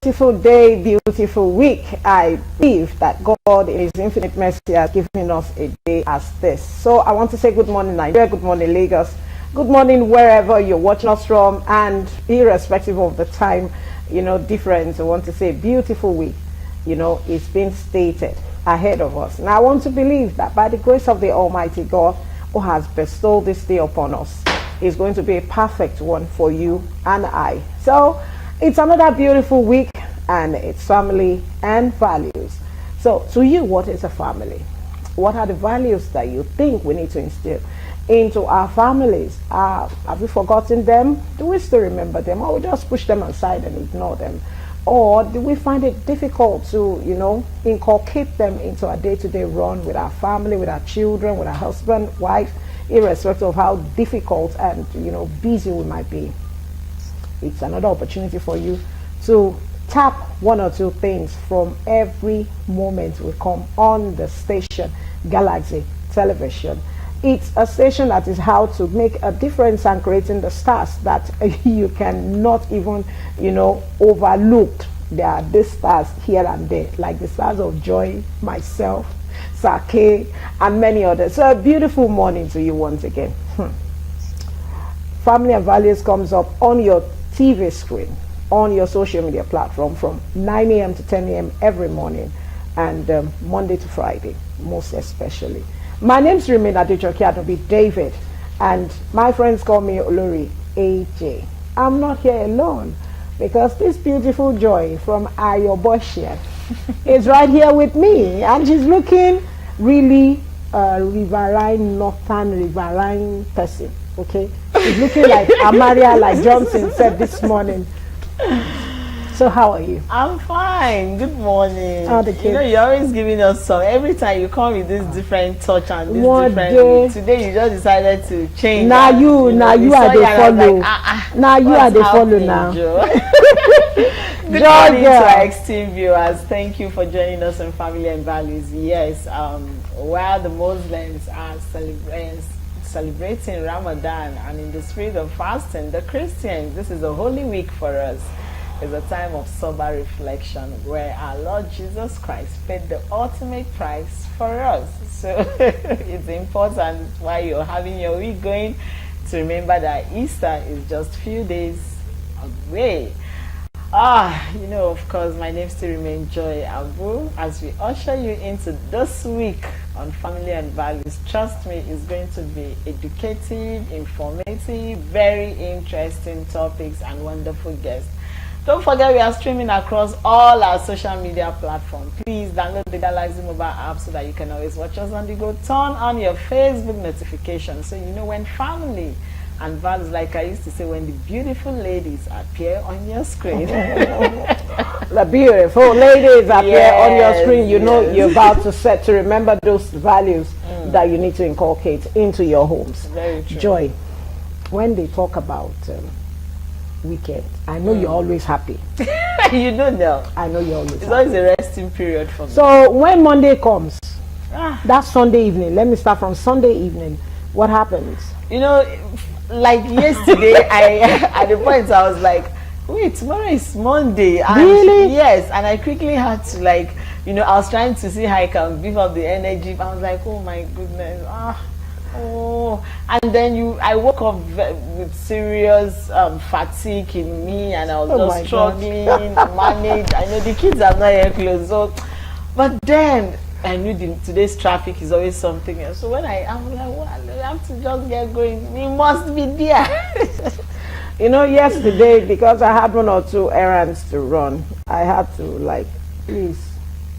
Beautiful day, beautiful week. I believe that God in His infinite mercy has given us a day as this. So I want to say good morning Nigeria, good morning Lagos, good morning wherever you're watching us from, and irrespective of the time, difference, I want to say beautiful week, it's been stated ahead of us. Now I want to believe that by the grace of the Almighty God who has bestowed this day upon us, is going to be a perfect one for you and I. So it's another beautiful week, and it's family and values. So to you, what is a family? What are the values that you think we need to instill into our families? Have we forgotten them? Do we still remember them, or we just push them aside and ignore them? Or do we find it difficult to, inculcate them into our day-to-day run with our family, with our children, with our husband, wife, irrespective of how difficult and, busy we might be? It's another opportunity for you to tap one or two things from every moment we come on the station Galaxy Television. It's a station that is how to make a difference and creating the stars that you cannot even, overlook. There are these stars here and there, like the stars of Joy, myself, Sake, and many others. So a beautiful morning to you once again. Family and Values comes up on your TV screen, on your social media platform from 9 a.m. to 10 a.m. every morning, and Monday to Friday, most especially. My name's Remain Adejoke Adobe David, and my friends call me Olori AJ. I'm not here alone, because this beautiful Joy from Ayoboshia is right here with me, and she's looking really riverine, northern riverine person. Okay, she's looking like Amaria, like Johnson said this morning. So how are you? I'm fine. Good morning. How the kids? You're always giving us some. Every time you come with this different touch and this One different day. today you just decided to change. Now you are the follow. Like, now you are the follow now. Good morning to our esteemed viewers. Thank you for joining us on Family and Values. Yes, while the Muslims are celebrating Ramadan and in the spirit of fasting, the Christians, this is a holy week for us. It's a time of sober reflection where our Lord Jesus Christ paid the ultimate price for us. So it's important while you're having your week going to remember that Easter is just a few days away. Of course, my name still remains Joy Abu. As we usher you into this week on Family and Values, trust me, it's going to be educative, informative, very interesting topics and wonderful guests. Don't forget, we are streaming across all our social media platforms. Please download the Galaxy mobile app so that you can always watch us on the go. Turn on your Facebook notifications so you know when Family and Values, like I used to say, when the beautiful ladies appear on your screen. The beautiful ladies appear on your screen. You're about to remember those values that you need to inculcate into your homes. Very true. Joy, when they talk about weekend, I know you're always happy. You don't know. I know you're always It's happy. always a resting period for me. So when Monday comes, that Sunday evening, let me start from Sunday evening, what happens? Like yesterday, at the point I was like, wait, tomorrow is Monday. And really? Yes, and I quickly had to I was trying to see how I can beef up the energy. I was like, oh my goodness, and then I woke up with serious fatigue in me, and I was just struggling to manage. I know the kids are not yet close, but then I knew today's traffic is always something else. So when I'm like, well, I have to just get going. We must be there. Yesterday, because I had one or two errands to run, I had to please,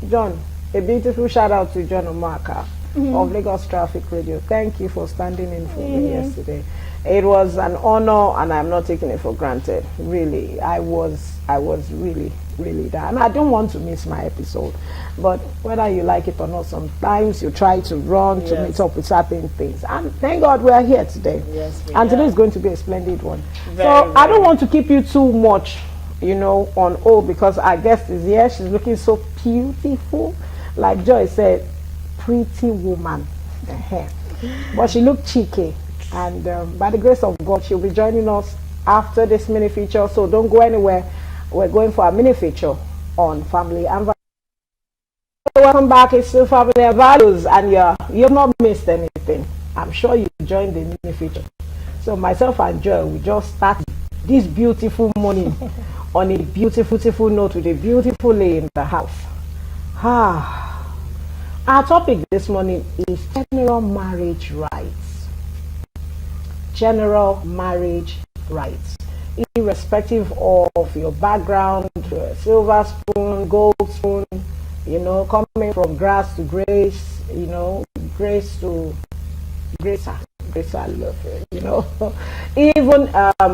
John, a beautiful shout out to John Omaka of Lagos Traffic Radio. Thank you for standing in for me yesterday. It was an honor, and I'm not taking it for granted. Really, I was really there, and I don't want to miss my episode. But whether you like it or not, sometimes you try to run to meet up with certain things. And thank God we are here today. Yes, and today is going to be a splendid one. Very. I don't want to keep you too much, on hold, because our guest is here. She's looking so beautiful, like Joy said, pretty woman. But she looked cheeky. And by the grace of God, she'll be joining us after this mini feature. So don't go anywhere. we're going for a mini feature on family and values. Welcome back. It's still family and values, and you've not missed anything. I'm sure you joined the mini feature. So myself and Joy, we just start this beautiful morning on a beautiful note with a beautiful lady in the house. Our topic this morning is general marriage rights. General marriage rights. Irrespective of your background, silver spoon, gold spoon, coming from grass to grace, grace to gracer, even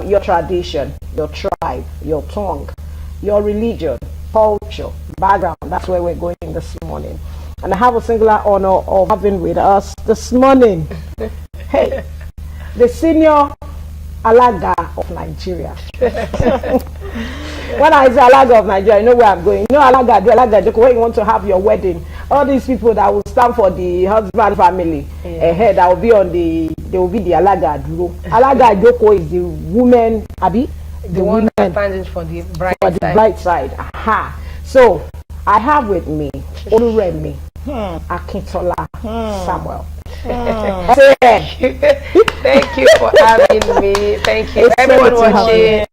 your tradition, your tribe, your tongue, your religion, culture, background. That's where we're going this morning. And I have a singular honor of having with us this morning, the senior Alaga of Nigeria. When I say Alaga of Nigeria, you know where I'm going. Alaga, when you want to have your wedding, all these people that will stand for the husband family, ahead, that will be they will be the Alaga Duro. Alaga Joko is the woman, Abi, the one that stands for the bright side. Aha. So I have with me Oluremi Akintola Samuel. Thank you for having me. Thank you, everyone watching.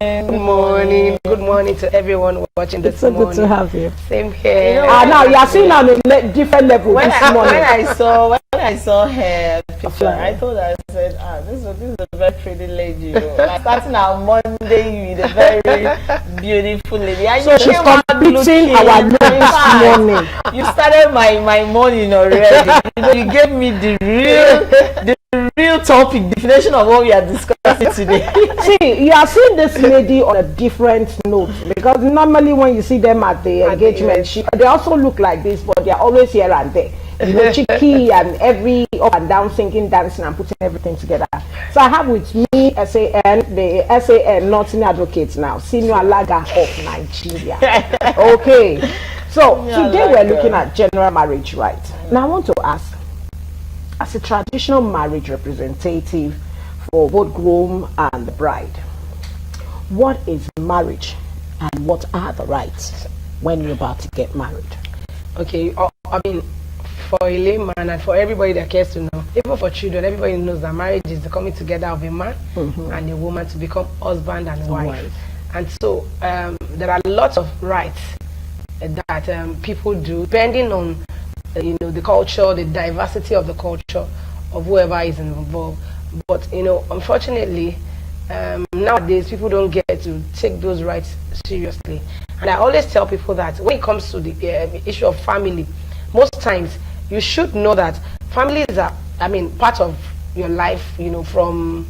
Good morning to everyone watching this morning. It's so good to have you. Same here. Now you are seeing on a different level when this morning. When I saw her picture, I thought, I said, this is a very pretty lady. Like starting our Monday with a very beautiful lady. And so she's completing our next morning. You started my morning already. You gave me the real topic, definition of what we are discussing today. See, you are seeing this lady on a different note, because normally when you see them at the engagement, they also look like this, but they are always here and there. Cheeky and every up and down, singing, dancing, and putting everything together. So I have with me SAN, the SAN Northern Advocates now, Senior Alaga of Nigeria. Okay, so today we're looking at general marriage rights. Now I want to ask, as a traditional marriage representative for both groom and the bride, what is marriage and what are the rights when you're about to get married? Okay, I mean, for a layman and for everybody that cares to know, even for children, everybody knows that marriage is the coming together of a man and a woman to become husband and wife. And so there are lots of rights that people do, depending on the culture, the diversity of the culture of whoever is involved. But unfortunately, nowadays people don't get to take those rights seriously. And I always tell people that when it comes to the issue of family, most times you should know that families are, part of your life, from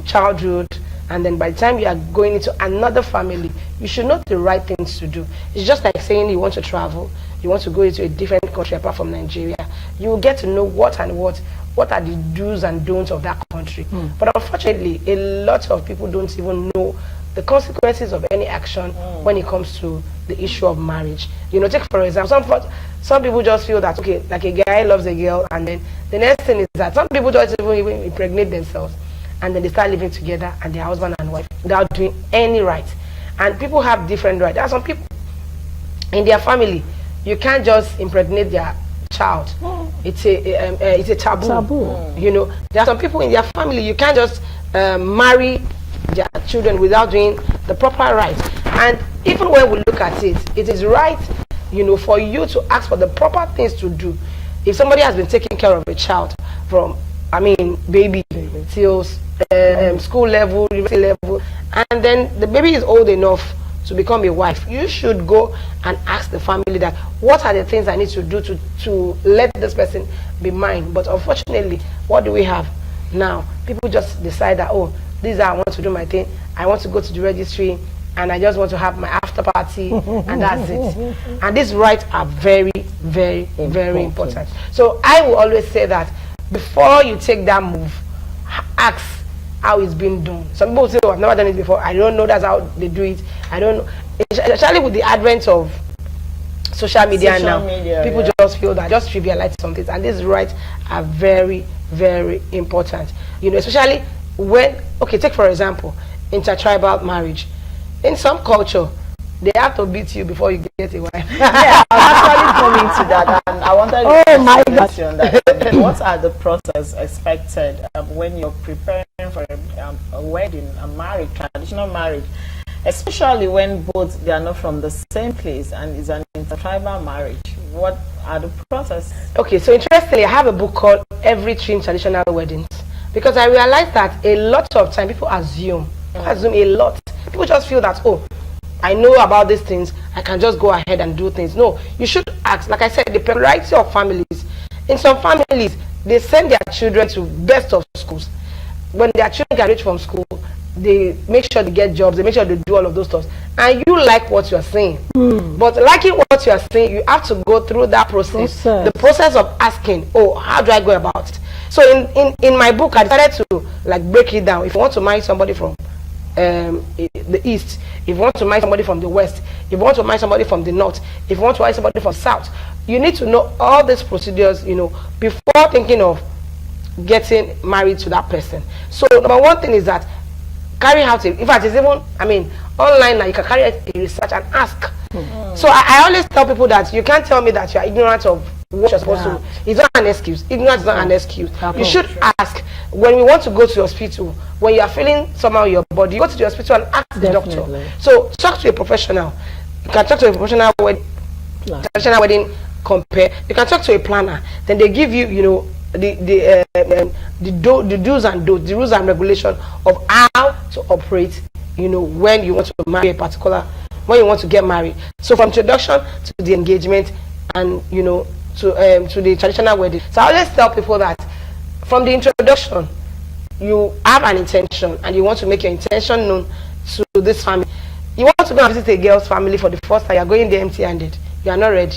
childhood, and then by the time you are going into another family, you should know the right things to do. It's just like saying you want to travel, you want to go into a different country apart from Nigeria. You will get to know what are the do's and don'ts of that country. But unfortunately, a lot of people don't even know the consequences of any action when it comes to the issue of marriage. Take for example, some people just feel that, okay, like a guy loves a girl, and then the next thing is that some people don't even impregnate themselves, and then they start living together and they're husband and wife without doing any rights. And people have different rights. There are some people in their family, you can't just impregnate their child. It's a taboo. There are some people in their family, you can't just marry their children without doing the proper rights. And even when we look at it, it is right, for you to ask for the proper things to do. If somebody has been taking care of a child from, baby till school level, university level, and then the baby is old enough to become a wife, you should go and ask the family that, what are the things I need to do to let this person be mine? But unfortunately, what do we have now? People just decide that, oh, this I want to do my thing, I want to go to the registry, and I just want to have my after party, and that's it. And these rights are very, very, very important. So I will always say that before you take that move, ask how it's been done. Some people say, oh, I've never done it before, I don't know that's how they do it. I don't know. Especially with the advent of social media now, people just feel that, just trivialize some things, and these rights are very, very important. Especially when, okay, take for example, intertribal marriage. In some culture, they have to beat you before you get a wife. Yeah, I'm actually coming to that, and I wanted to my ask you on that. What are the process expected when you're preparing for a wedding, a marriage, traditional marriage, especially when both they are not from the same place and it's an intertribal marriage? What are the process? Okay, so interestingly, I have a book called Everything in Traditional Weddings, because I realized that a lot of time people assume a lot. People just feel that, oh, I know about these things, I can just go ahead and do things. No, you should ask. Like I said, the peculiarity of families. In some families, they send their children to best of schools. When their children graduate from school, they make sure they get jobs, they make sure they do all of those stuff. And you like what you're saying. But liking what you're saying, you have to go through that process. The process of asking, oh, how do I go about it? So in my book, I decided to like break it down. If you want to marry somebody from the east, if you want to marry somebody from the west, if you want to marry somebody from the north, if you want to marry somebody from south, you need to know all these procedures, you know, before thinking of getting married to that person. So number one thing is that carry out in fact, it's even, I mean, online now you can carry out a research and ask. So I always tell people that you can't tell me that you are ignorant of what you're supposed to. It's not an excuse. Ignorance is not an excuse. You should ask. When we want to go to the hospital, when you are feeling somehow in your body, you go to the hospital and ask the doctor. So talk to a professional. You can talk to a professional traditional wedding compare. You can talk to a planner. Then they give you, you know, the do's and don'ts, the rules and regulations of how to operate, you know, when you want to marry a particular, when you want to get married. So from introduction to the engagement, and you know, to the traditional wedding. So I always tell people that from the introduction, you have an intention and you want to make your intention known to this family. You want to go and visit a girl's family for the first time, you are going there empty-handed. You are not ready.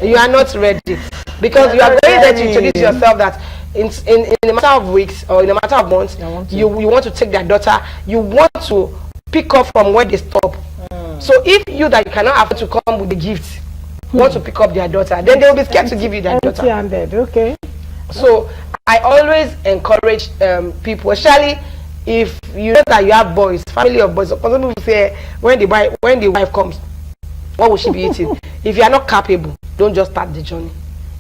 You are not ready, because you are going there to introduce yourself that in a matter of weeks or in a matter of months, you want to take their daughter, you want to pick up from where they stop. So if you that you cannot afford to come with the gift want to pick up their daughter, then they will be scared to give you their daughter. Okay. So I always encourage people, especially if you know that you have boys, family of boys. Some people say when the wife comes, what will she be eating? If you are not capable, don't just start the journey.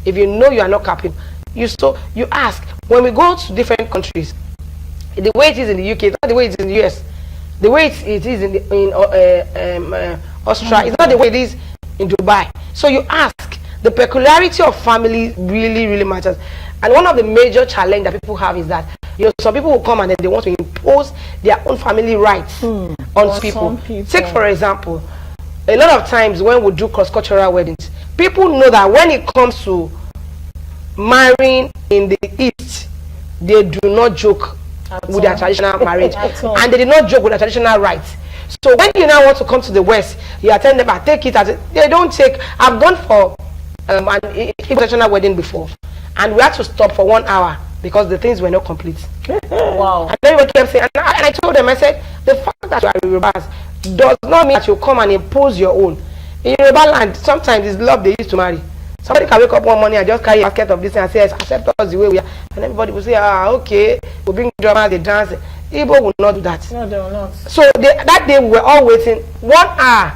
If you know you are not capable, you ask. When we go to different countries, the way it is in the UK, it's not the way it is in the US. The way it is in Australia, it's not the way it is in Dubai. So you ask. The peculiarity of family really matters. And one of the major challenges that people have is that, you know, some people will come and then they want to impose their own family rights on people. Take for example, a lot of times when we do cross-cultural weddings, people know that when it comes to marrying in the East, they do not joke with their traditional marriage, and they did not joke with their traditional rights. So when you now want to come to the West, you attend them and take it as they don't take. I've gone for an traditional wedding before, and we had to stop for 1 hour because the things were not complete. Wow. And then we kept saying, and I told them, I said, the fact that you are Yorubas does not mean that you come and impose your own. In Yoruba land, sometimes it's love they used to marry. Somebody can wake up one morning and just carry a basket of this and say, accept us the way we are. And everybody will say, okay, we'll bring drama, they dance. Igbo will not do that. No, they will not. So that day we were all waiting 1 hour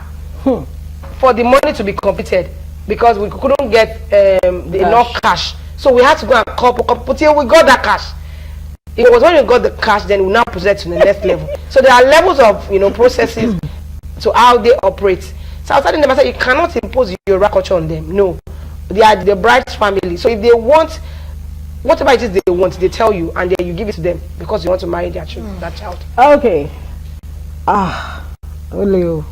for the money to be completed, because we couldn't get enough cash. So we had to go and couple till we got that cash. It was when we got the cash, then we now proceed to the next level. So there are levels of, you know, processes to how they operate. So I was telling them, I said, you cannot impose your culture on them. No, they are the bride's family. So if they want whatever it is they want, they tell you, and then you give it to them because you want to marry their children, that child. Okay. Oleo.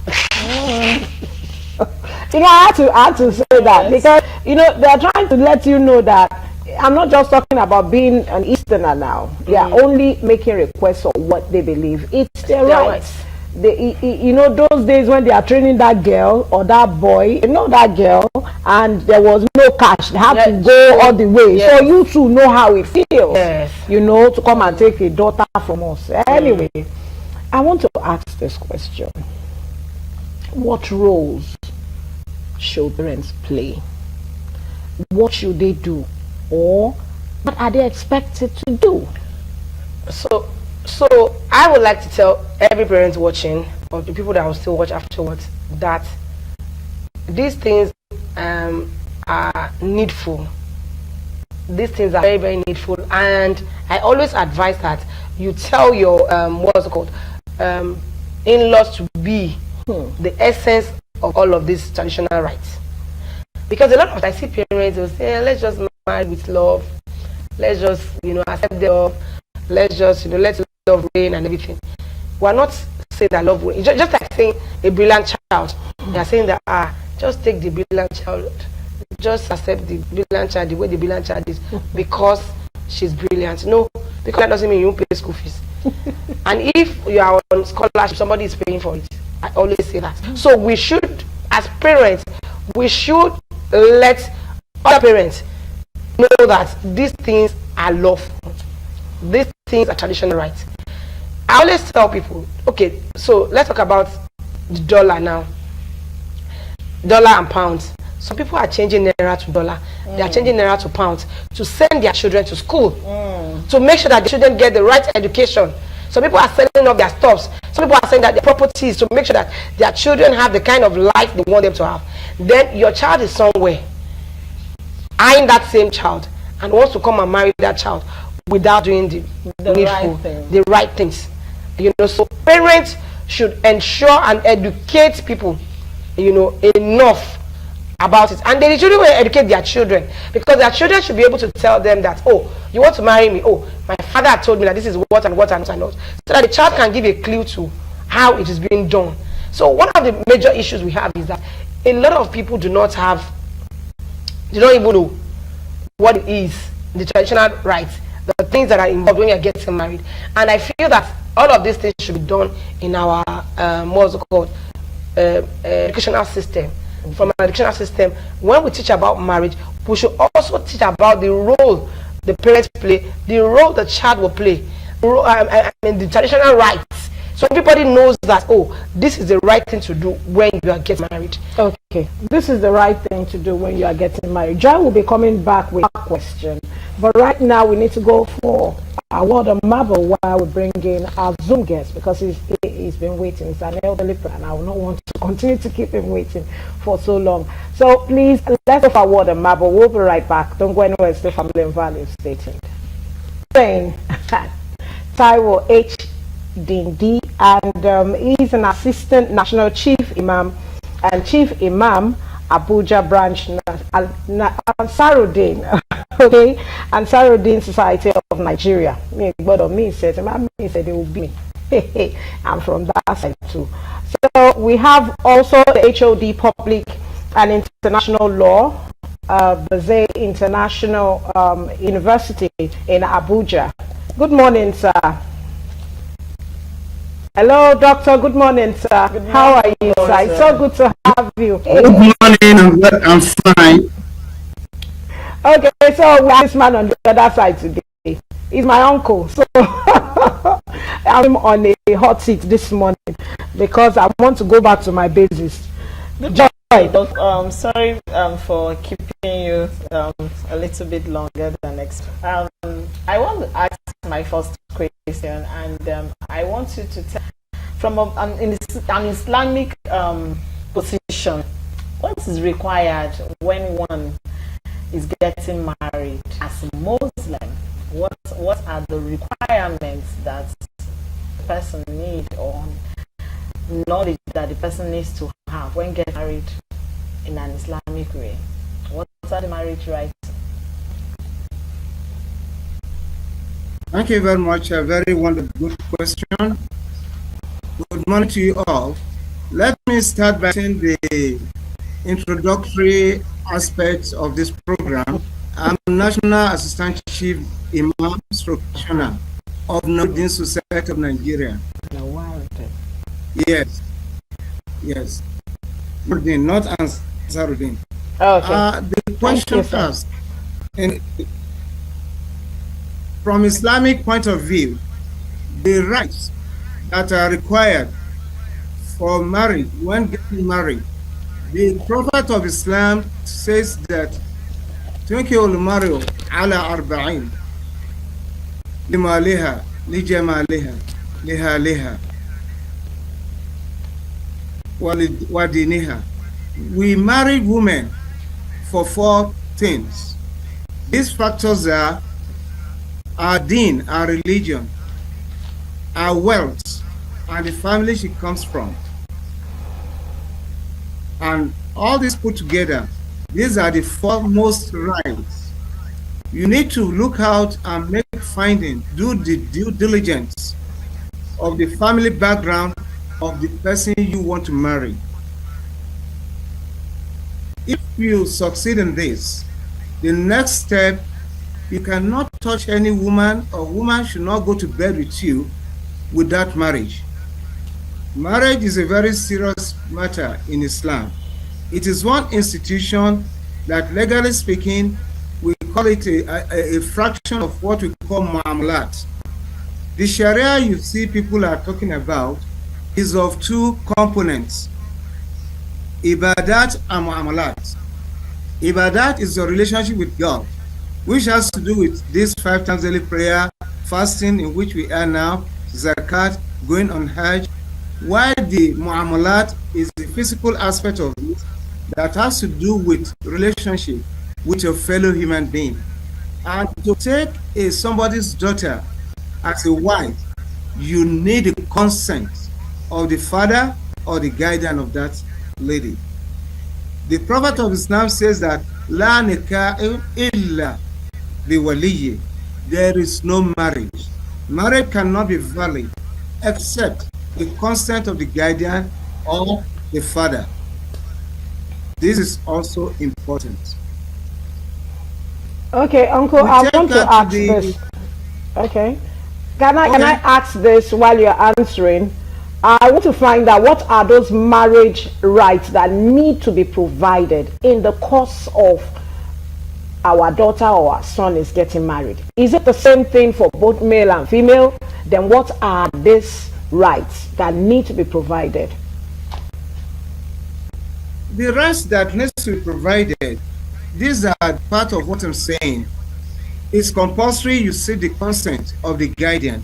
You know, I had to say that because, you know, they are trying to let you know that I'm not just talking about being an Easterner now. They are only making requests of what they believe. It's their rights. You know, those days when they are training that girl or that boy, you know, that girl, and there was no cash, they had to go all the way. So you too know how it feels, you know, to come and take a daughter from us. Anyway, I want to ask this question. What roles should parents play? What should they do? Or what are they expected to do? So So I would like to tell every parent watching, or the people that will still watch afterwards, that these things are needful. These things are very, very needful, and I always advise that you tell your what's it called, in-laws to be the essence of all of these traditional rites. Because a lot of I see parents will say, let's just marry with love, let's just accept the love, let's just let love reign and everything. We're not saying that love will, just like saying a brilliant child. They are saying that just take the brilliant child, just accept the brilliant child the way the brilliant child is because she's brilliant. No, because that doesn't mean you won't pay school fees. And if you are on scholarship, somebody is paying for it. I always say that. So we should, as parents, we should let other parents know that these things are lawful. These things are traditional rights. I always tell people, okay, so let's talk about the dollar now. Dollar and pounds. Some people are changing naira to dollar. They are changing naira to pounds to send their children to school, to make sure that the children get the right education. Some people are selling off their stuffs. Some people are selling that their properties to make sure that their children have the kind of life they want them to have. Then your child is somewhere eyeing that same child and wants to come and marry that child without doing the needful, the right things. So parents should ensure and educate people, enough about it, and they should educate their children, because their children should be able to tell them that, oh, you want to marry me, oh, my father told me that this is what and what and what, so that the child can give a clue to how it is being done. So one of the major issues we have is that a lot of people do not even know what it is, the traditional rights, the things that are involved when you're getting married. And I feel that all of these things should be done in our what's it called, educational system. From an educational system, when we teach about marriage, we should also teach about the role the parents play, the role the child will play, the traditional rights. So everybody knows that, oh, this is the right thing to do when you are getting married. Okay, this is the right thing to do when you are getting married. Joy will be coming back with a question, but right now we need to go for a word of marble while we bring in our Zoom guest, because he's been waiting. It's an elderly and I will not want to continue to keep him waiting for so long. So please, let's go for a word of marble. We'll be right back. Don't go anywhere. It's the Family and Values statement. Saying Taiwo H. Dindi, and he's an assistant national chief imam and chief imam Abuja branch Ansarudin, okay, Ansarudin Society of Nigeria. Me said it will be me. I'm from that side too. So we have also the HOD Public and International Law, Bazay International University in Abuja. Good morning, sir. Hello, doctor. Good morning, sir. Good morning. How are you, sir? It's so good to have you. Good morning. I'm fine. Okay, so we have this man on the other side today. He's my uncle, so I'm on a hot seat this morning because I want to go back to my basis. Joy. Sorry for keeping you a little bit longer than expected. I want to ask my first question, and I want you to tell, from an Islamic position, what is required when one is getting married as a Muslim? What are the requirements that the person needs, or knowledge that the person needs to have when getting married in an Islamic way? What are the marriage rights? Thank you very much. A very wonderful, good question. Good morning to you all. Let me start by saying the introductory aspects of this program. I'm National Assistant Chief Imam Professional of Nordin Society of Nigeria. Yes. Nordin, not Ansarudin. Okay. The question asked, from Islamic point of view, the rights that are required for marriage, when getting married, the Prophet of Islam says that تنكح المرأة على 40 لمالها لجمالها لها ودينها. We marry women for four things. These factors are our deen, our religion, our wealth, and the family she comes from. And all this put together, these are the foremost rights. You need to look out and make finding, do the due diligence of the family background of the person you want to marry. If you succeed in this, the next step, you cannot touch any woman, or woman should not go to bed with you without marriage. Marriage is a very serious matter in Islam. It is one institution that, legally speaking, we call it a fraction of what we call mu'amalat. The Sharia you see people are talking about is of two components, ibadat and mu'amalat. Ibadat is your relationship with God, which has to do with this 5 times daily prayer, fasting in which we are now, zakat, going on Hajj, while the mu'amalat is the physical aspect of it that has to do with relationship with your fellow human being. And to take somebody's daughter as a wife, you need the consent of the father or the guardian of that lady. The Prophet of Islam says that La nikah illa biwaliyi. There is no marriage. Marriage cannot be valid except the consent of the guardian or the father. This is also important. Okay, Uncle, I want to ask this. Okay. Can I ask this while you're answering? I want to find out what are those marriage rights that need to be provided in the course of our daughter or our son is getting married. Is it the same thing for both male and female? Then what are these rights that need to be provided? The rights that needs to be provided, these are part of what I'm saying. It's compulsory you seek the consent of the guardian.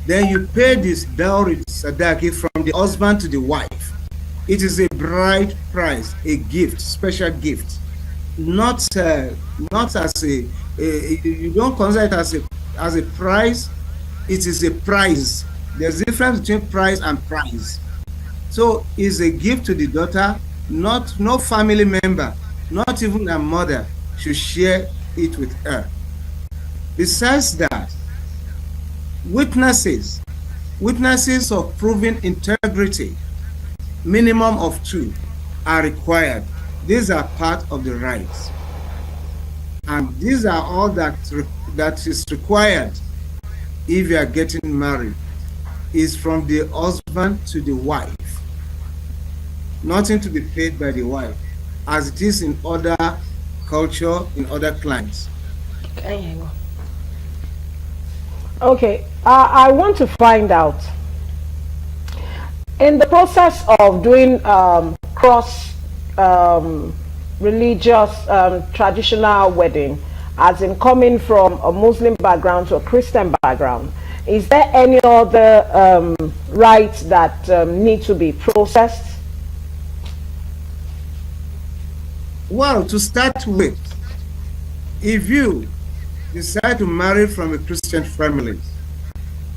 Then you pay this dowry sadaki from the husband to the wife. It is a bride price, a gift, special gift. Not as you don't consider it as a prize. It is a prize. There's a difference between prize and prize. So it's a gift to the daughter. No family member, not even a mother, should share it with her. Besides that, witnesses of proven integrity, minimum of 2, are required. These are part of the rights. And these are all that is required if you are getting married, is from the husband to the wife. Nothing to be paid by the wife, as it is in other culture, in other climes. Okay, I want to find out, in the process of doing cross religious traditional wedding, as in coming from a Muslim background to a Christian background, is there any other rights that need to be processed? Well, to start with, if you decide to marry from a Christian family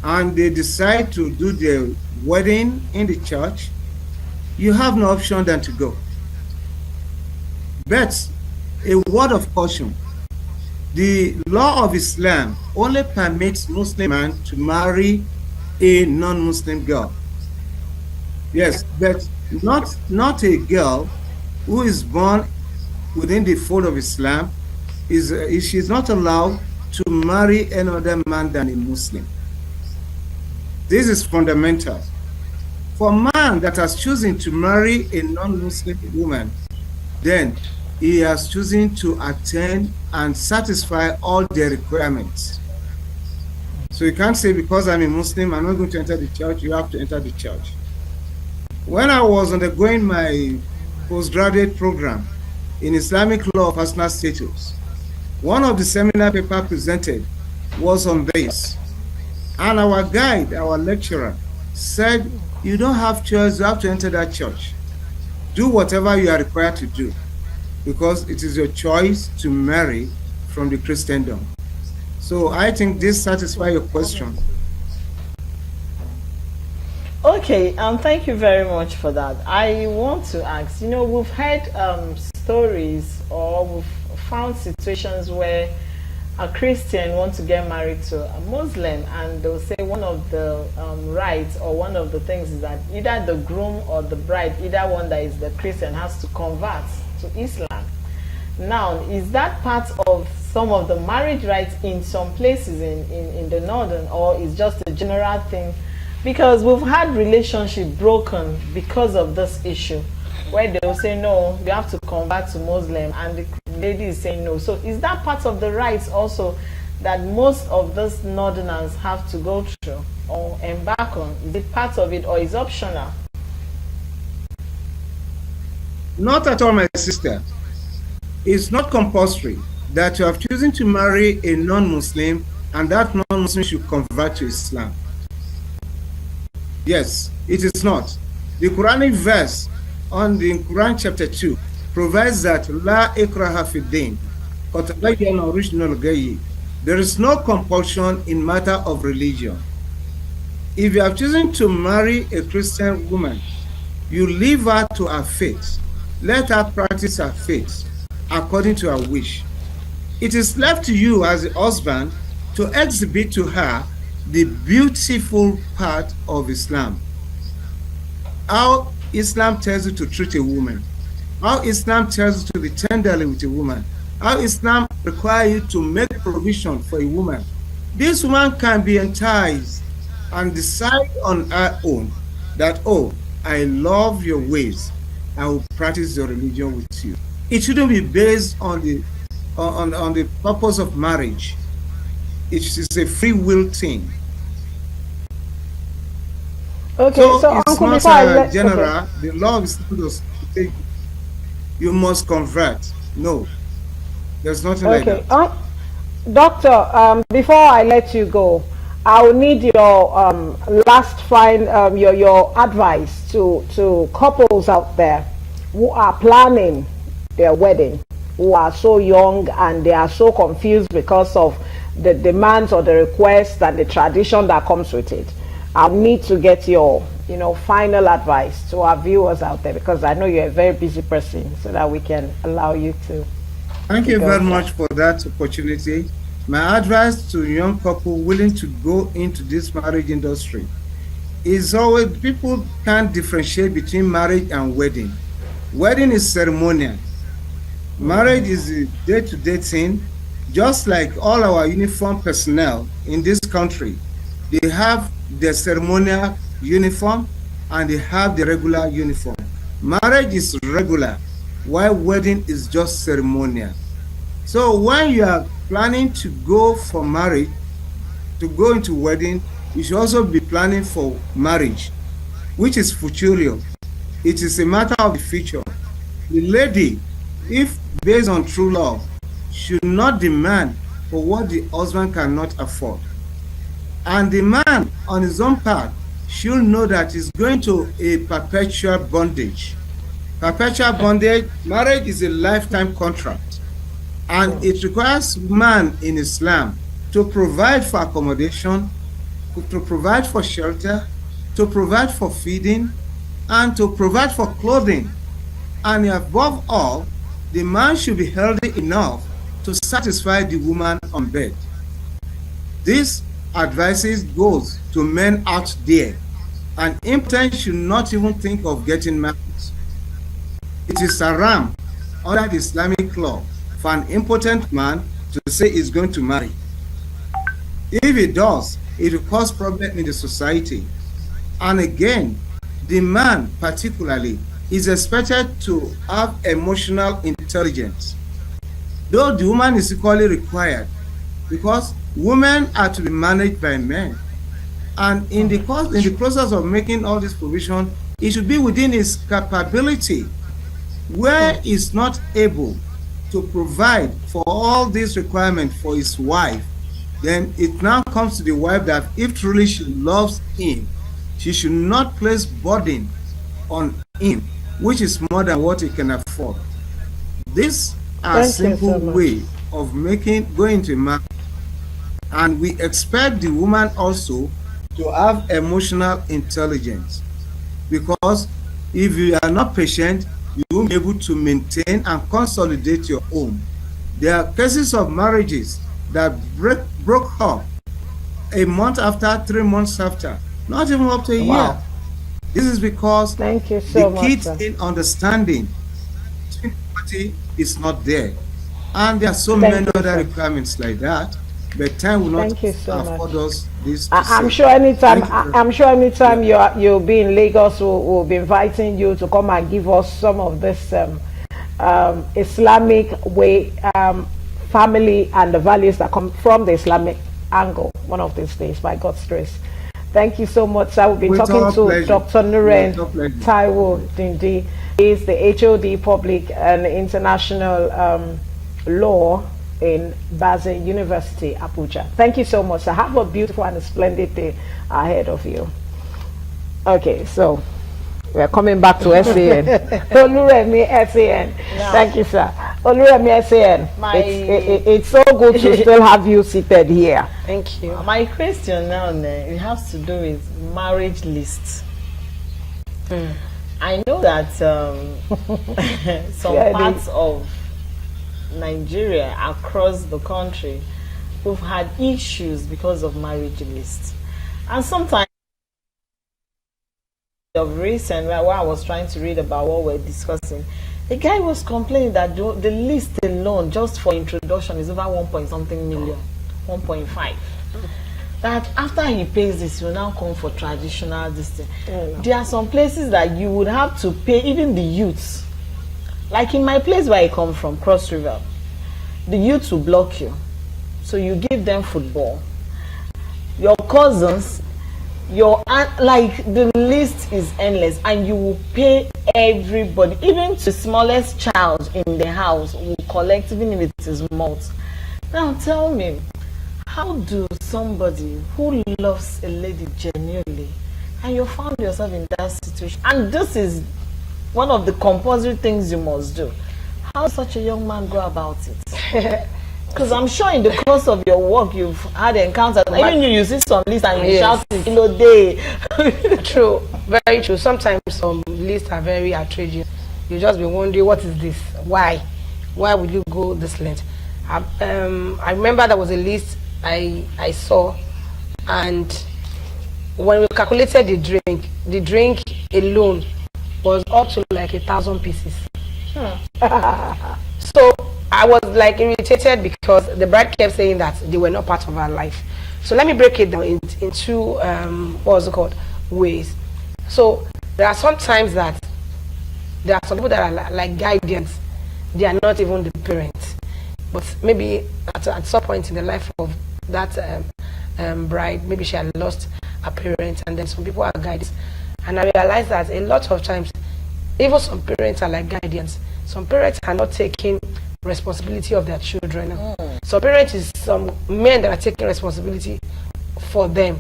and they decide to do their wedding in the church, you have no option than to go. But a word of caution, the law of Islam only permits Muslim man to marry a non-Muslim girl. Yes, but not a girl who is born within the fold of Islam. She's not allowed to marry any other man than a Muslim. This is fundamental. For a man that has chosen to marry a non-Muslim woman, then he has chosen to attend and satisfy all their requirements. So you can't say, because I'm a Muslim, I'm not going to enter the church, you have to enter the church. When I was undergoing my postgraduate program in Islamic law of personal status, one of the seminar paper presented was on this. And our guide, our lecturer, said, you don't have choice, you have to enter that church. Do whatever you are required to do, because it is your choice to marry from the Christendom. So I think this satisfies your question. Okay, thank you very much for that. I want to ask, we've heard stories, or we've found situations where a Christian wants to get married to a Muslim, and they'll say one of the rights, or one of the things, is that either the groom or the bride, either one that is the Christian, has to convert to Islam. Now, is that part of some of the marriage rights in some places in the northern, or is just a general thing? Because we've had relationship broken because of this issue, where they'll say no, you have to convert to Muslim, and the lady is saying no. So is that part of the rights also that most of those northerners have to go through or embark on? Is it part of it, or is optional? Not at all, my sister. It's not compulsory that you have chosen to marry a non-Muslim and that non-Muslim should convert to Islam. Yes, it is not. The Quranic verse on the Quran chapter 2 provides that La ikraha fi din, there is no compulsion in matter of religion. If you have chosen to marry a Christian woman, you leave her to her faith. Let her practice her faith according to her wish. It is left to you as a husband to exhibit to her the beautiful part of Islam. How Islam tells you to treat a woman. How Islam tells you to be tenderly with a woman. How Islam requires you to make provision for a woman. This woman can be enticed and decide on her own that, oh, I love your ways. I will practice your religion with you. It shouldn't be based on the purpose of marriage. It is a free will thing. Okay, so it's Uncle, not general. Okay. The law is not to you must convert. No, there's nothing like that. Doctor, before I let you go, I will need your your advice to couples out there who are planning their wedding, who are so young and they are so confused because of the demands or the requests and the tradition that comes with it. I need to get your final advice to our viewers out there, because I know you're a very busy person, so that we can allow you to. Thank you very much for that opportunity. My advice to young couple willing to go into this marriage industry is always, people can't differentiate between marriage and wedding. Wedding is ceremonial. Marriage is a day-to-day thing, just like all our uniform personnel in this country. They have the ceremonial uniform and they have the regular uniform. Marriage is regular, while wedding is just ceremonial. So when you are planning to go for marriage, to go into wedding, you should also be planning for marriage, which is futurial. It is a matter of the future. The lady, if based on true love, should not demand for what the husband cannot afford. And the man, on his own part, should know that he's going to a perpetual bondage. Perpetual bondage, marriage is a lifetime contract. And it requires man in Islam to provide for accommodation, to provide for shelter, to provide for feeding, and to provide for clothing. And above all, the man should be healthy enough to satisfy the woman on bed. This advice goes to men out there, and impotent should not even think of getting married. It is haram under the Islamic law for an impotent man to say he's going to marry. If he does, it will cause problems in the society. And again, the man particularly is expected to have emotional intelligence, though the woman is equally required, because women are to be managed by men. And in the process of making all this provision, it should be within his capability. Where he's not able to provide for all these requirements for his wife, then it now comes to the wife that if truly she loves him, she should not place burden on him, which is more than what he can afford. This are Thank you simple so much. way of going to marriage, and we expect the woman also to have emotional intelligence, because if you are not patient, you won't be able to maintain and consolidate your home. There are cases of marriages that broke up a month after, 3 months after, not even up to a Wow. year. This is because Thank you the so much, kids sir. in understanding between party is not there. And there are so Thank many you, other sir. requirements like that, but time will not Thank you so much. afford us this to I'm say. sure anytime Thank you very I'm sure anytime much. you'll be in Lagos, we'll be inviting you to come and give us some of this Islamic way, family and the values that come from the Islamic angle one of these days, by God's grace. Thank you so much, sir. We've been With talking our to pleasure. Dr. Nuren With our pleasure. Taiwo Dindi. He is the HOD Public and International Law in Baze University, Abuja. Thank you so much, sir. Have a beautiful and a splendid day ahead of you. Okay, so we're coming back to SAN. Oluremi SAN. Now- Thank you, sir. Oluremi SAN. My- It's so good to still have you seated here. Thank you. My question now, it has to do with marriage list. I know that some Yeah, parts of Nigeria, across the country, we've had issues because of marriage list. And sometimes of recent, where I was trying to read about what we're discussing, the guy was complaining that the list alone, just for introduction, is over 1 point something million, 1.5. That after he pays this, you now come for traditional this thing. There are some places that you would have to pay even the youths. Like in my place where I come from, Cross River, the youths will block you. So you give them football. Your cousins, your aunt, like the list is endless, and you will pay everybody, even to the smallest child in the house will collect, even if it is malt. Now tell me, how do somebody who loves a lady genuinely, and you found yourself in that situation, and this is one of the compulsory things you must do, how does such a young man go about it? Because I'm sure in the course of your work you've had encounters, even you see some list and you Yes. shout kilo day. True, very true. Sometimes some lists are very outrageous. You just be wondering, what is this? Why would you go this length? I remember there was a list I saw, and when we calculated the drink alone was up to like 1,000 pieces. So I was like irritated because the bride kept saying that they were not part of our life. So let me break it down into what's it called, ways. So there are some times that there are some people that are like guardians. They are not even the parents, but maybe at some point in the life of that bride, maybe she had lost a parent, and then some people are guardians. And I realized that a lot of times, even some parents are like guardians. Some parents are not taking responsibility of their children. Some parents is some men that are taking responsibility for them,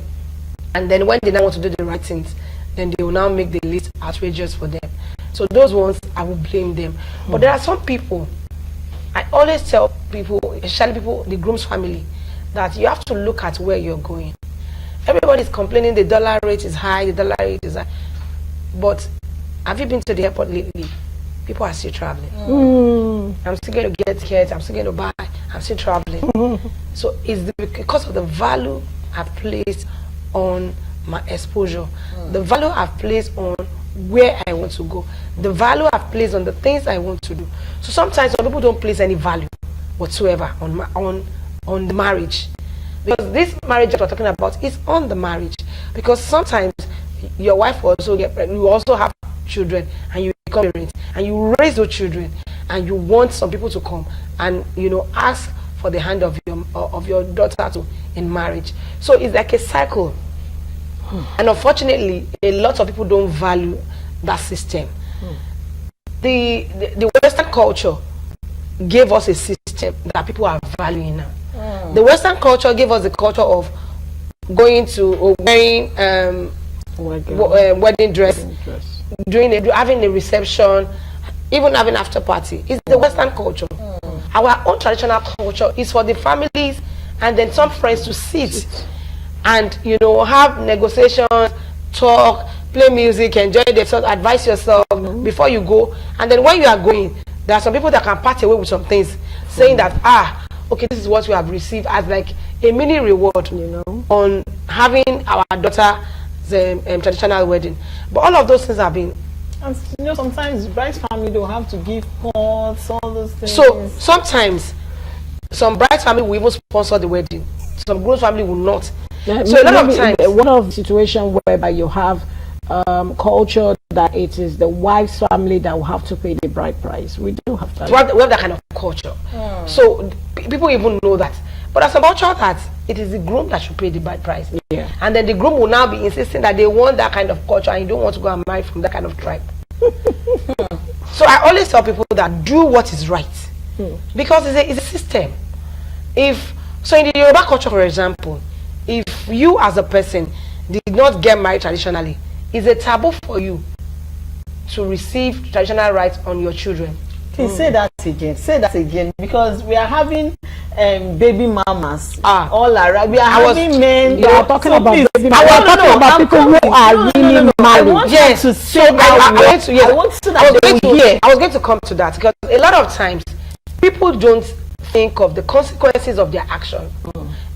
and then when they now want to do the right things, then they will now make the list outrageous for them. So those ones, I will blame them. But there are some people, I always tell people, especially people, the groom's family, that you have to look at where you're going. Everybody's complaining the dollar rate is high, the dollar rate is high. But have you been to the airport lately? People are still traveling. I'm still going to get tickets, I'm still going to buy, I'm still traveling. So it's because of the value I've placed on my exposure, the value I've placed on where I want to go, the value I've placed on the things I want to do. So sometimes some people don't place any value whatsoever on the marriage. Because this marriage that we're talking about is on the marriage. Because sometimes your wife will also get pregnant, you also have children, and you become parents, and you raise those children, and you want some people to come and ask for the hand of your daughter in marriage. So it's like a cycle. And unfortunately, a lot of people don't value that system. The Western culture gave us a system that people are valuing now. The Western culture gave us the culture of going to or wearing wedding dress, having a reception, even having after party. It's the Western culture. Our own traditional culture is for the families and then some friends to sit and have negotiations, talk, play music, enjoy themselves, advise yourself before you go. And then when you are going, there are some people that can part away with some things, saying that okay, this is what we have received as like a mini reward on having our daughter's traditional wedding. But all of those things have been. And sometimes bride's family don't have to give pots, all those things. So sometimes some bride's family will even sponsor the wedding. Some groom's family will not. Yeah, so a lot of times, one of the situation whereby you have culture that it is the wife's family that will have to pay the bride price. We do have that. We have that kind of culture. So people even know that. But as about culture that it is the groom that should pay the bride price. Yeah. And then the groom will now be insisting that they want that kind of culture and you don't want to go and marry from that kind of tribe. So I always tell people that do what is right. Because it's a system. So in the Yoruba culture, for example, if you as a person did not get married traditionally, it's a taboo for you to receive traditional rights on your children. Okay, say that again, because we are having baby mamas all around. We are having men. You are talking about baby mamas. I was talking about people who are really married. Yes, to say I was going to come to that because a lot of times people don't think of the consequences of their action.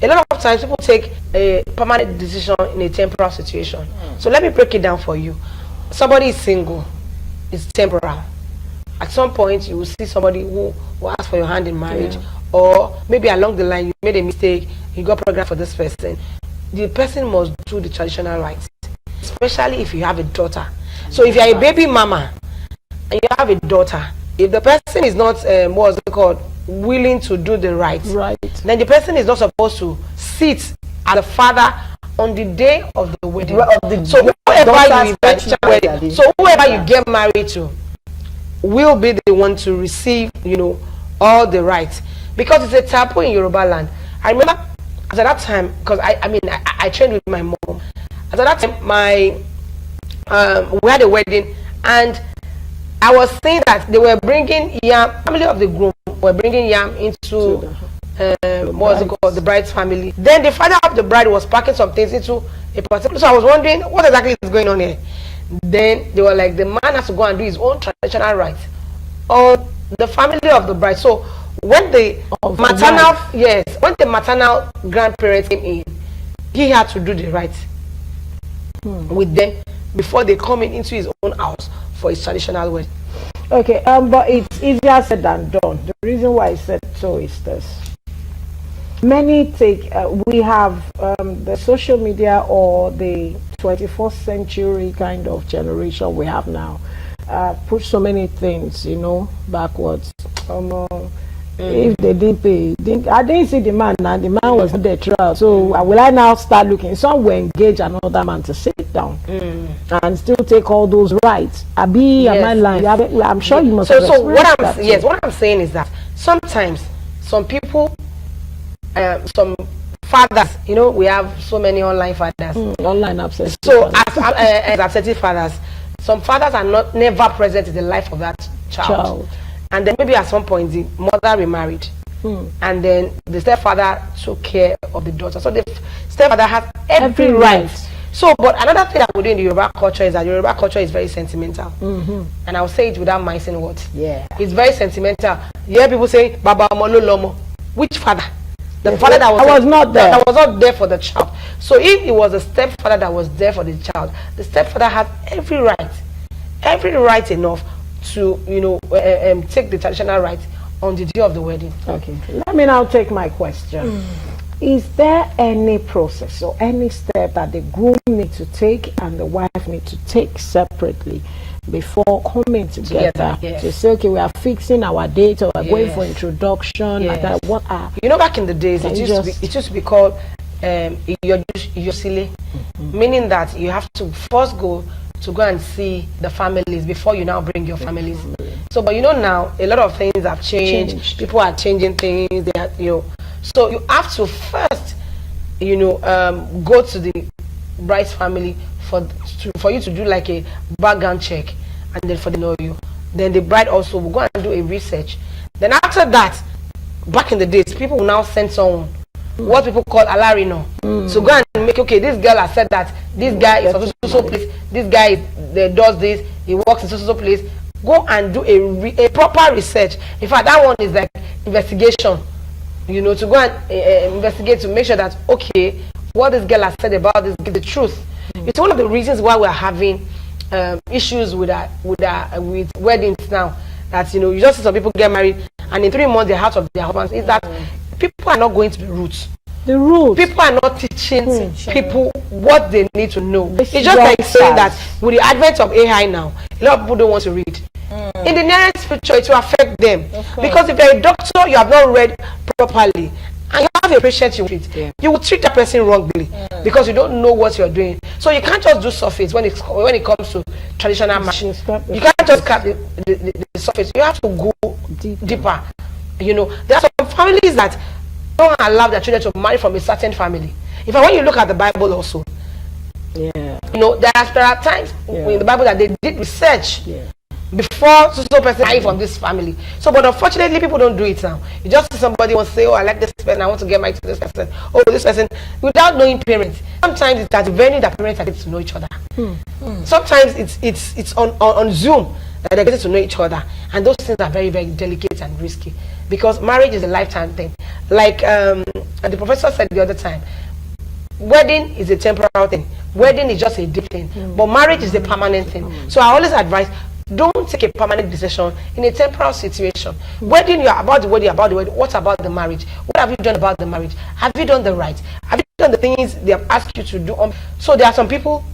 A lot of times people take a permanent decision in a temporal situation. So let me break it down for you. Somebody is single, it's temporal. At some point you will see somebody who will ask for your hand in marriage, or maybe along the line you made a mistake, you got pregnant for this person. The person must do the traditional rites, especially if you have a daughter. So if you are a baby mama and you have a daughter, if the person is not what's it called, willing to do the rites, then the person is not supposed to sit as the father on the day of the wedding. So whoever you get married to will be the one to receive, all the rights, because it's a taboo in Yoruba land. I remember at that time, because I trained with my mom. At that time, we had a wedding, and I was saying that they were bringing yam. Family of the groom were bringing yam into the bride's family. Then the father of the bride was packing some things into a particular. So I was wondering what exactly is going on here. Then they were like, the man has to go and do his own traditional rites on the family of the bride. So when the maternal grandparents came in, he had to do the rites with them before they come into his own house for his traditional wedding. Okay, but it's easier said than done. The reason why I said so is this. Many we have the social media or the 21st century kind of generation we have now, push so many things, backwards. If they didn't pay, I didn't see the man now, the man was not there trial. So will I now start looking? Some will engage another man to sit down and still take all those rights. Am I lying? I'm sure you must have what I'm saying is that sometimes some people, some fathers, we have so many online fathers, online obsessive. So as obsessive fathers, some fathers are never present in the life of that child. And then maybe at some point the mother remarried, and then the stepfather took care of the daughter. So the stepfather has every right. So, but another thing that we do in the Yoruba culture is that the Yoruba culture is very sentimental. And I'll say it without missing words. Yeah, it's very sentimental. You hear people say, "Baba Omolo Lomo." Which father? The father that was not there. That was not there for the child. So if it was the stepfather that was there for the child, the stepfather has every right enough to take the traditional rites on the day of the wedding. Okay, let me now take my question. Is there any process or any step that the groom needs to take and the wife needs to take separately before coming together to say, okay, we are fixing our date or we're going for introduction? Back in the days it used to be called Iyosile, meaning that you have to first go and see the families before you now bring your families. So, but now a lot of things have changed. People are changing things. They are, So you have to first, go to the bride's family for you to do like a background check, and then for them to know you. Then the bride also will go and do a research. Then after that, back in the days, people will now send someone, what people call alarino, to go and make, okay, this girl has said that this guy is from so place, this guy does this, he works in so place. Go and do a proper research. In fact, that one is like investigation, to go and investigate to make sure that, okay, what this girl has said about this, the truth. It's one of the reasons why we're having issues with weddings now. That you just see some people get married and in 3 months they're out of their husbands. Is that people are not going to the roots. The roots. People are not teaching people what they need to know. It's just like saying that with the advent of AI now, a lot of people don't want to read. In the nearest future, it will affect them. Because if you're a doctor, you have not read properly, and you have a patient you treat, you will treat that person wrongly because you don't know what you're doing. So you can't just do surface when it comes to traditional medicine. You can't just cut the surface. You have to go deeper. There are some families that don't allow their children to marry from a certain family. In fact, when you look at the Bible also, there are times in the Bible that they did research before so person marry from this family. So, but unfortunately, people don't do it now. You just see somebody wants to say, oh, I like this person, I want to get married to this person. Oh, this person, without knowing parents. Sometimes it's at the venue that parents are getting to know each other. Sometimes it's on Zoom that they're getting to know each other, and those things are very, very delicate and risky because marriage is a lifetime thing. Like the professor said the other time, wedding is a temporal thing. Wedding is just a deep thing, but marriage is a permanent thing. So I always advise, don't take a permanent decision in a temporal situation. Wedding, you're about the wedding, what about the marriage? What have you done about the marriage? Have you done the right? Have you done the things they have asked you to do? So there are some people,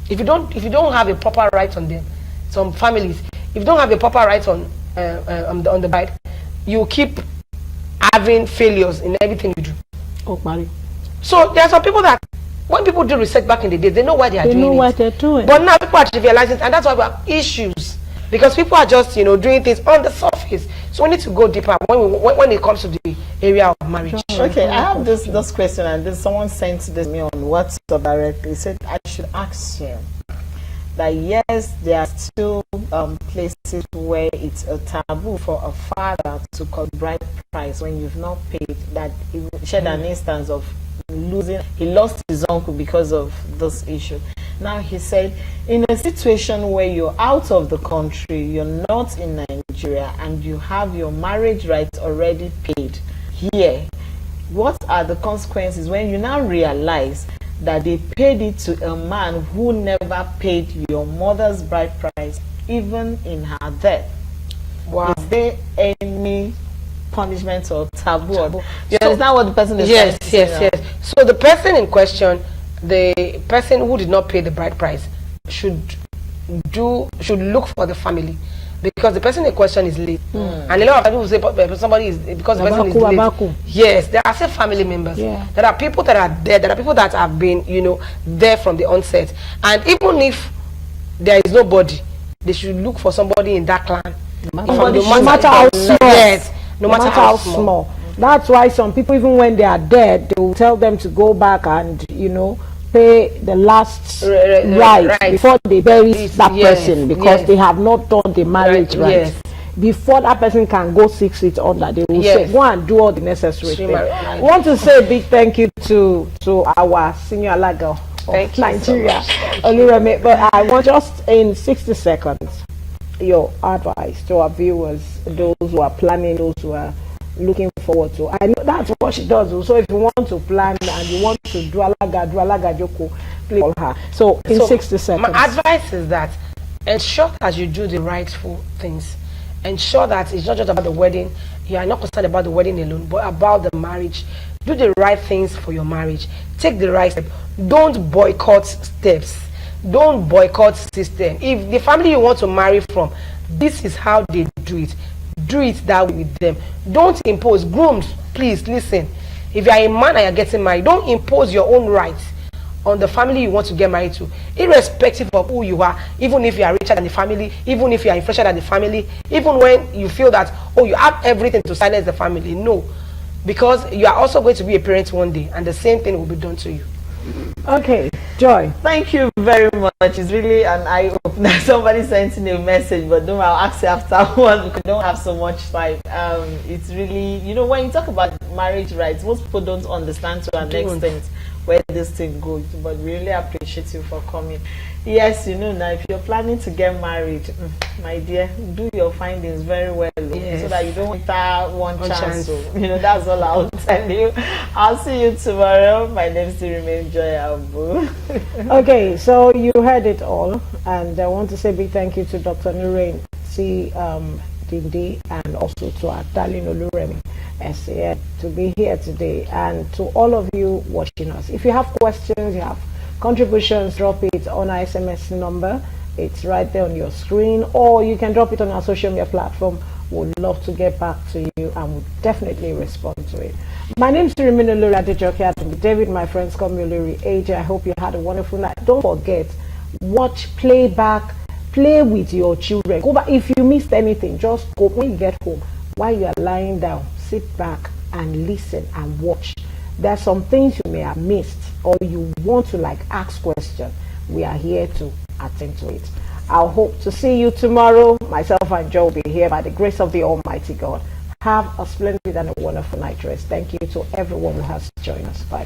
if you don't have a proper right on them, some families, if you don't have a proper right on the bride, you keep having failures in everything you do. Oh, Mary. So there are some people that, when people do research back in the day, they know why they are doing it. They know what they're doing. But now people are trivializing, and that's why we have issues. Because people are just, doing things on the surface. So we need to go deeper when it comes to the area of marriage. Okay, I have this question, and someone sent this to me on WhatsApp directly. He said I should ask you that yes, there are still places where it's a taboo for a father to call bride price when you've not paid. That he shared an instance of he lost his uncle because of this issue. Now he said, in a situation where you're out of the country, you're not in Nigeria, and you have your marriage rights already paid here, what are the consequences when you now realize that they paid it to a man who never paid your mother's bride price even in her death? Wow. Is there any punishment or taboo? You understand what the person is saying? Yes. So the person in question, the person who did not pay the bride price, should look for the family, because the person in question is late. And a lot of people will say somebody is because the person is late. Yes, there are still family members. There are people that are there. There are people that have been there from the onset. And even if there is nobody, they should look for somebody in that clan. No matter how small. Yes, no matter how small. That's why some people, even when they are dead, they will tell them to go back and pay the last right before they bury that person, because they have not done the marriage right. Before that person can go 6 feet under, they will say, go and do all the necessary things. I want to say a big thank you to our senior alaga of Nigeria, Oluremi. But I want just in 60 seconds your advice to our viewers, those who are planning, those who are looking forward to. I know that's what she does. So if you want to plan and you want to do alaga joko, please call her. So in 60 seconds. My advice is that ensure that you do the rightful things. Ensure that it's not just about the wedding. You are not concerned about the wedding alone, but about the marriage. Do the right things for your marriage. Take the right step. Don't boycott steps. Don't boycott system. If the family you want to marry from, this is how they do it. Do it that way with them. Don't impose. Grooms, please listen. If you are a man and you're getting married, don't impose your own rights on the family you want to get married to, irrespective of who you are. Even if you are richer than the family, even if you are influential than the family, even when you feel that, oh, you have everything to silence the family. No, because you are also going to be a parent one day, and the same thing will be done to you. Okay, Joy. Thank you very much. It's really an eye-opener. Somebody sent in a message, but don't, I'll ask you afterwards because we don't have so much time. It's really, you know, when you talk about marriage rights, most people don't understand to an extent where this thing goes. But we really appreciate you for coming. Yes, you know, now if you're planning to get married, my dear, do your findings very well, so that you don't enter one chance. So, you know, that's all I'll tell you. I'll see you tomorrow. My name still remains Joy Abu. Okay, so you heard it all, and I want to say big thank you to Dr. Nurain C. Dindi, and also to our darling Oluremi SAN to be here today, and to all of you watching us. If you have questions, you have contributions, drop it on our SMS number. It's right there on your screen, or you can drop it on our social media platform. We'd love to get back to you, and we'll definitely respond to it. My name is Rimin Oluri Adejoke David. My friends call me Oluri AJ. I hope you had a wonderful night. Don't forget, watch playback, play with your children. Go back. If you missed anything, just go when you get home. While you are lying down, sit back and listen and watch. There are some things you may have missed, or you want to like ask questions. We are here to attend to it. I'll hope to see you tomorrow. Myself and Joe will be here by the grace of the Almighty God. Have a splendid and a wonderful night rest. Thank you to everyone who has joined us. Bye.